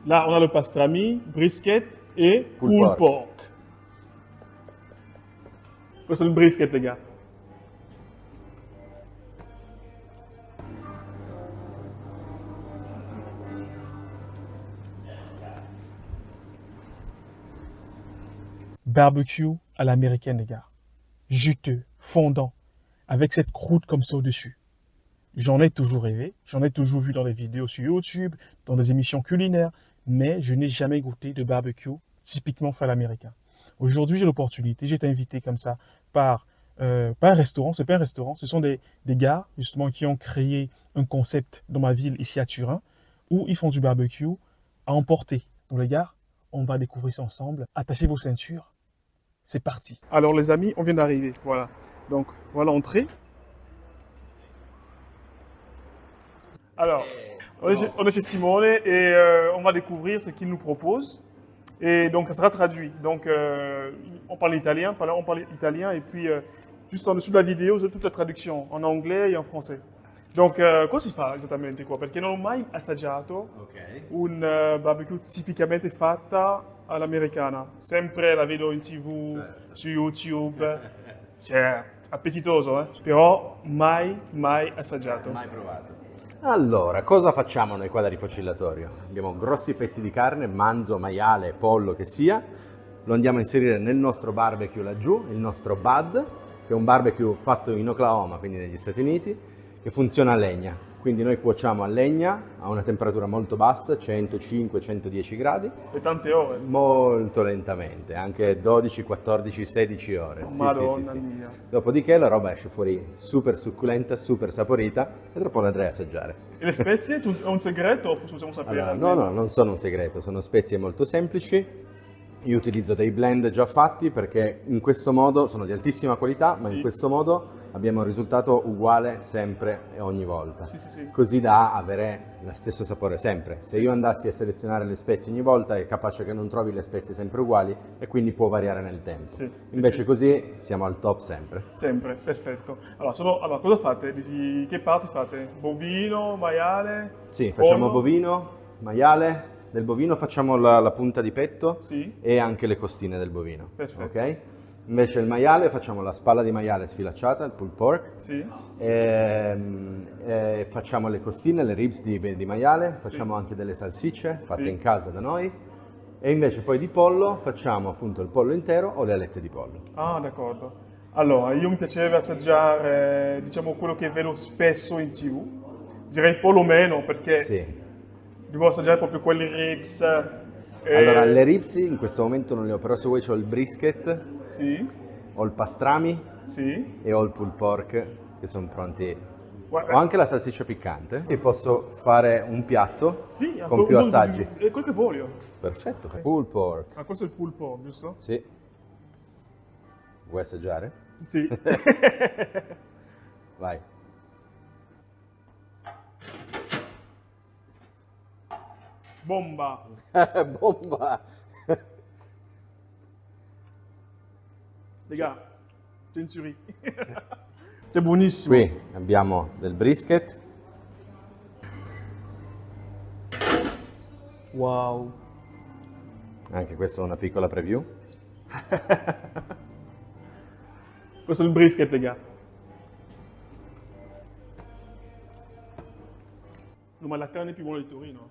Là, on a le pastrami, brisket et Pulled pulled pork. Questo è il brisket, les gars. Barbecue à l'américaine, les gars. Juteux, fondant, avec cette croûte comme ça au-dessus. J'en ai toujours rêvé, j'en ai toujours vu dans des vidéos sur YouTube, dans des émissions culinaires, mais je n'ai jamais goûté de barbecue typiquement fait à l'américain. Aujourd'hui, j'ai l'opportunité, j'ai été invité comme ça par, pas un restaurant, c'est pas un restaurant, ce sont des gars justement qui ont créé un concept dans ma ville ici à Turin, où ils font du barbecue à emporter. Donc les gars, on va découvrir ça ensemble. Attachez vos ceintures, c'est parti. Alors les amis, on vient d'arriver, voilà. Donc voilà l'entrée. Alors, on est chez Simone et on va découvrir ce qu'il nous propose. Et donc, ça sera traduit. Donc, on parle italien, on parle italien et puis juste en dessous de la vidéo, vous avez toute la traduction en anglais et en français. Donc, cosa si fa esattamente qua? Perché non ho mai assaggiato un barbecue tipicamente fatta all'americana. Sempre la vedo in TV, su YouTube. Cioè, appetitoso, eh? Però mai assaggiato. Mai provato. Allora, cosa facciamo noi qua da Rifocillatorio? Abbiamo grossi pezzi di carne, manzo, maiale, pollo che sia, lo andiamo a inserire nel nostro barbecue laggiù, il nostro Bud, che è un barbecue fatto in Oklahoma, quindi negli Stati Uniti, che funziona a legna. Quindi noi cuociamo a legna a una temperatura molto bassa, 105-110 gradi. E tante ore. Molto lentamente, anche 12, 14, 16 ore. Madonna mia. Dopodiché la roba esce fuori super succulenta, super saporita e dopo la andrei a assaggiare. E le spezie? È un segreto o possiamo sapere? Allora, no, non sono un segreto, sono spezie molto semplici. Io utilizzo dei blend già fatti perché in questo modo sono di altissima qualità, ma in questo modo abbiamo un risultato uguale sempre e ogni volta. Sì. Così da avere lo stesso sapore sempre. Se io andassi a selezionare le spezie ogni volta è capace che non trovi le spezie sempre uguali e quindi può variare nel tempo. Invece così siamo al top sempre. Sempre, perfetto. Allora, cosa fate? Che parti fate? Bovino, maiale? Sì, facciamo pollo? bovino, maiale. Del bovino facciamo la punta di petto e anche le costine del bovino. Perfetto. Okay? Invece il maiale facciamo la spalla di maiale sfilacciata, il pulled pork. Facciamo le costine, le ribs di maiale, facciamo anche delle salsicce fatte in casa da noi. E invece poi di pollo facciamo appunto il pollo intero o le alette di pollo. Ah, d'accordo. Allora, io mi piacerebbe assaggiare, diciamo, quello che vedo spesso in TV. Direi pollo meno perché devo assaggiare proprio quelli ribs. Allora, le ribs in questo momento non le ho, però se vuoi c'ho il brisket, ho il pastrami e ho il pulled pork che sono pronti. Ho anche la salsiccia piccante e posso fare un piatto con più assaggi. È quello che voglio. Perfetto, pulled pork. Ah, questo è il pulled pork, giusto? Sì. Vuoi assaggiare? Sì. Vai. Bomba! Bomba! Raga, censuri. È buonissimo. Qui abbiamo del brisket. Wow. Anche questo è una piccola preview. Questo è il brisket, raga. No, ma la carne è più buona di Torino.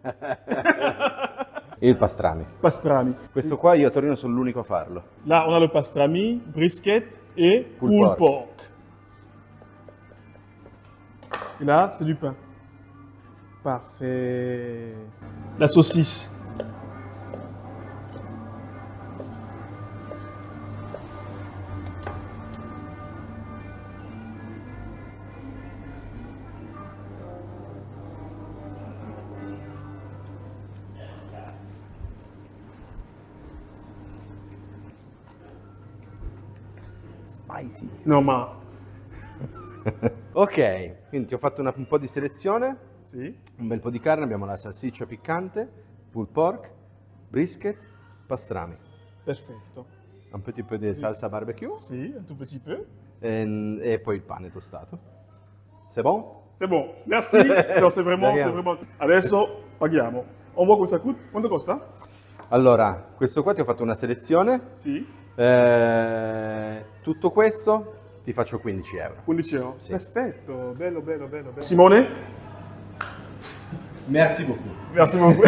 E il pastrami. Pastrami. Questo qua io a Torino sono l'unico a farlo. Là, on a le pastrami, brisket et pulled pork. Et là, c'est du pain. Parfait. La saucisse. Spicy. No, ma... Ok, quindi ti ho fatto un po' di selezione. Sì. Un bel po' di carne, abbiamo la salsiccia piccante, pulled pork, brisket, pastrami. Perfetto. Un petit peu di salsa barbecue. Sì, un tout petit peu. E poi il pane tostato. C'est bon? C'est bon. Merci. Non, c'est vraiment... Adesso paghiamo. On voit cosa coûte? Quanto costa? Allora, questo qua ti ho fatto una selezione. Sì. Tutto questo ti faccio 15 euro. 15 euro. Sì. Perfetto, bello, bello, bello, bello. Simone? Merci beaucoup. Merci beaucoup.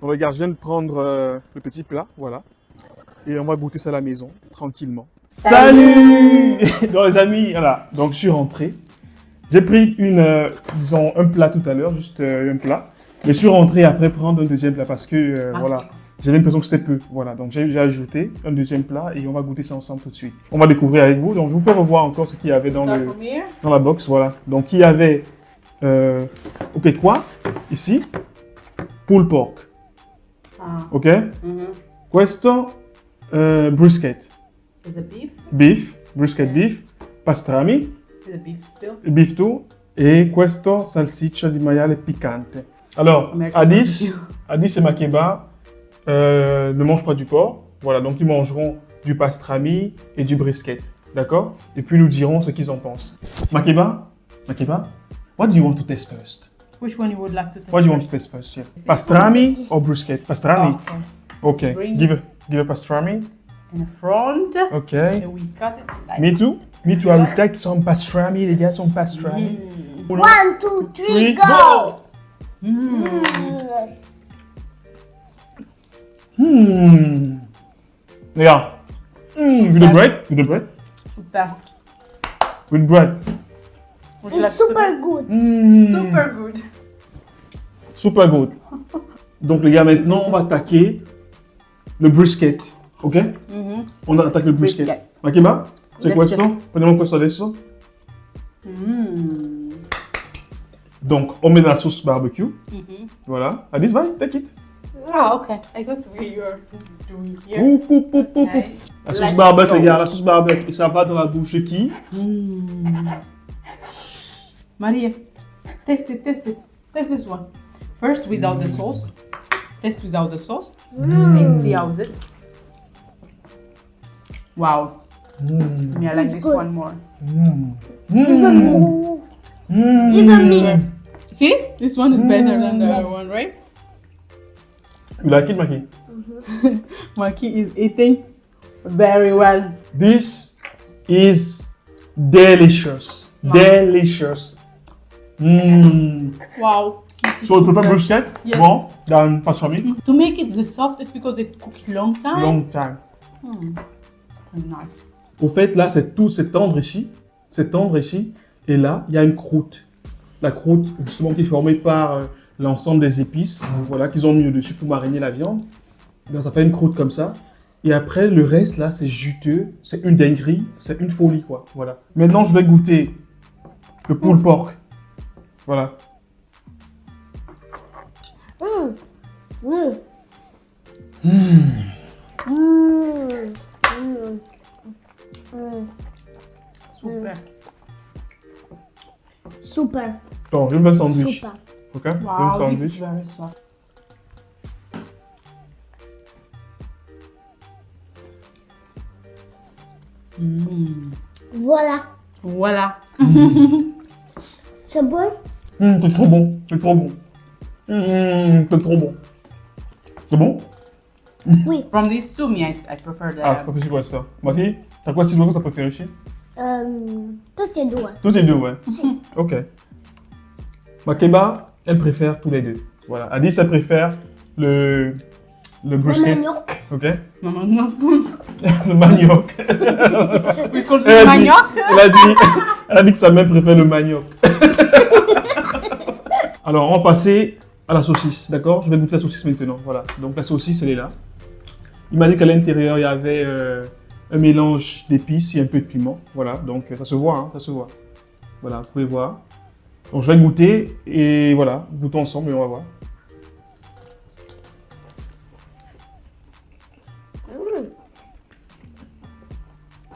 Bon, regarde, je viens de prendre le petit plat, voilà. Et on va goûter ça à la maison, tranquillement. Salut Donc les amis, voilà, donc je suis rentré. J'ai pris disons, un plat tout à l'heure, juste un plat. Mais je suis rentré après prendre un deuxième plat parce que, voilà, j'ai l'impression que c'était peu. Voilà, donc j'ai ajouté un deuxième plat et on va goûter ça ensemble tout de suite. On va découvrir avec vous, donc je vous fais revoir encore ce qu'il y avait dans la box, voilà. Donc il y avait, ok, quoi ici, pulled pork. Ok? Questo, brisket. Is it beef? Beef, brisket beef, pastrami, Is it beef still? beef too, e questo salsiccia di maiale piccante. Alors, American Addis barbecue. et Makeba ne mangent pas du porc, voilà, donc ils mangeront du pastrami et du brisket, d'accord? Et puis nous dirons ce qu'ils en pensent. Makeba, what do you want to taste first? Which one you would like to taste? What do you want to taste first? Yeah. Pastrami or brisket? Pastrami. Oh, Okay. Bring Give a pastrami. in the front. Okay. And we cut it like Me too. Me too. I will take some pastrami, les gars, some pastrami. 1, 2, 3, Three, go! Regarde. With the bread. Super. With bread. Would you like It's to super do good. it? Super good. Super good. Donc les gars, maintenant on va attaquer le brisket. Ok? On attaque le brisket. Brisket. Makeba, c'est Brisket. questo? Prendiamo questo adesso. Mm. Donc on met dans la sauce barbecue. Voilà. Addis, vai, take it. Oh, okay. I got where you're doing here. Oup, oup, oup, oup, oup. Okay. La sauce Let's barbecue, go. les gars, la sauce barbecue. Et ça va dans la bouche de qui? Maria, taste it. Taste this one. First without the sauce. Taste without the sauce. And see how is it. Wow. Me, I like It's this good. one more. Sesame. See? This one is better than the other one, right? You like it, Maki? Maki is eating very well. This is delicious. Wow. Delicious. Wow. This is So you prefer super. brisket Yes. more than pastrami? To make it the softest because it cooks long time. Long time. Very nice. Au fait, là, c'est tout, c'est tendre ici. C'est tendre ici. Et là, il y a une croûte. La croûte, justement, qui est formée par l'ensemble des épices, voilà, qu'ils ont mis au-dessus pour mariner la viande. Donc, ça fait une croûte comme ça. Et après, le reste, là, c'est juteux. C'est une dinguerie. C'est une folie, quoi. Voilà. Maintenant, je vais goûter le pulled pork. Voilà. Super. Super. Bon, je me fais un sandwich. Super. Ok? Je me fais un Wow, this is sandwich. very soft. Voilà. Voilà. C'est bon? C'est trop bon. C'est trop bon. C'est trop bon. C'est bon? Oui. From these two, me, I prefer the. Ah, c'est pas possible ouais, ça. Maki, t'as quoi si que ça préfère ici? Tout est doux. Tous les deux, ouais. Ok. Makeba, elle préfère tous les deux. Voilà. Alice, elle préfère le brisket. Manioc. Ok? No, no, no. Le manioc. We call Elle it a dit- manioc. Elle a dit que sa mère préfère le manioc. Alors, on va passer à la saucisse, d'accord? Je vais goûter la saucisse maintenant. Voilà. Donc, la saucisse, elle est là. Il m'a dit qu'à l'intérieur, il y avait un mélange d'épices et un peu de piment. Voilà. Donc, ça se voit, hein, ça se voit. Voilà, vous pouvez voir. Donc, je vais goûter et voilà. Goûtons ensemble et on va voir.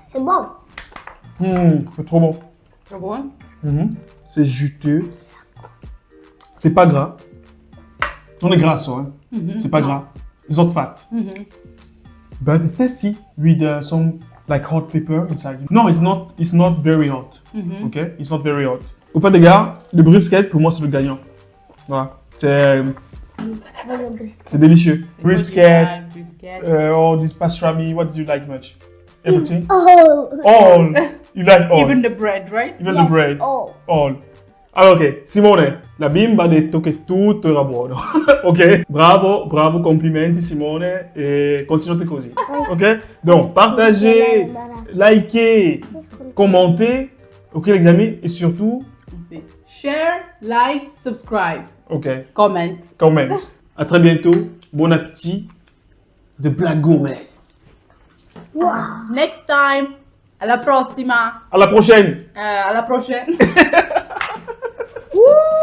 C'est bon. C'est trop bon. Trop bon. C'est juteux. C'est pas gras. On est gras, ça, hein. C'est pas gras. It's not fat. But it's tasty with some like hot pepper inside. No, it's not. It's not very hot. Okay, it's not very hot. Au fait, les gars, le brisket pour moi c'est le gagnant. Voilà. C'est Voglio brisket. c'est délicieux. C'est Brisket, brisket. all this pastrami. What do you like much? Everything? Oh! All. You like all. Even the bread, right? Even Yes, the bread. Oh! All. Allora, ok, Simone, la bimba ha detto che tutto era buono. Ok? Bravo, bravo, complimenti Simone e continuate così. Ok? Donc, partagez, likez, commentez. Ok les amis? Et surtout, C'est share, like, subscribe, ok, comment. comment. À très bientôt. Bon appétit. De plats gourmet. Next time. Alla prossima. À la prochaine. Alla prochaine. Woo!